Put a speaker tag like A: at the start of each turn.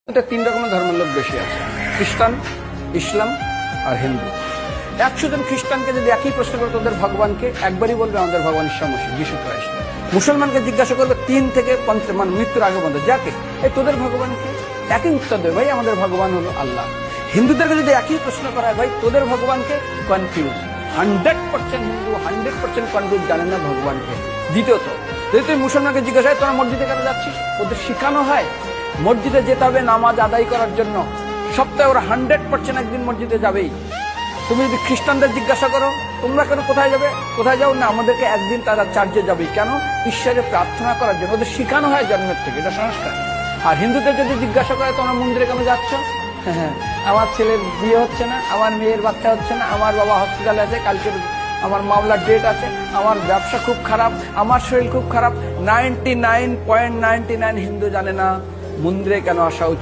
A: তিন রকমের ধর্মের লোক বেশি আছে, খ্রিস্টান, ইসলাম আর হিন্দু। 100 জন খ্রিস্টানকে যদি একই প্রশ্ন করে তোদের ভগবানকে, একবারই বলবে আমাদের ভগবান ঈশ্বর মসিহ যিশু খ্রাইস্ট। মুসলমানকে জিজ্ঞাসা করবে 3 থেকে 5 মানে মৃত্যুর আগে বন্ধ যাকে, এই তোদের ভগবানকে, একই উত্তর দেবে ভাই আমাদের ভগবান হলো আল্লাহ। হিন্দুদেরকে যদি একই প্রশ্ন করা হয় ভাই তোদের ভগবানকে, কনফিউজ। 100% হিন্দু 100% কনফিউজ, জানে না ভগবানকে। দ্বিতীয়ত, যদি তুই মুসলমানকে জিজ্ঞাসা হয় তোরা মসজিদে কেন যাচ্ছিস, ওদের শিখানো হয় মসজিদে যেতে হবে নামাজ আদায় করার জন্য। সপ্তাহে ওরা 100% একদিন মসজিদে যাবেই। তুমি যদি খ্রিস্টানদের জিজ্ঞাসা করো তোমরা কেন কোথায় যাবে, কোথায় যাও না, আমাদেরকে একদিন তারা চার্চে যাবে। কেন? ঈশ্বরের প্রার্থনা করার জন্য, ওদের শিখানো হয় জন্মের থেকে, এটা সংস্কার। আর হিন্দুদের যদি জিজ্ঞাসা করে তোমরা মন্দিরে কেন যাচ্ছ, হ্যাঁ আমার ছেলের বিয়ে হচ্ছে না, আমার মেয়ের বাচ্চা হচ্ছে না, আমার বাবা হসপিটালে আছে, কালকে আমার মামলার ডেট আছে, আমার ব্যবসা খুব খারাপ, আমার শরীর খুব খারাপ। 99.99 হিন্দু জানে না মন্দিরে কেন আসা উচিত।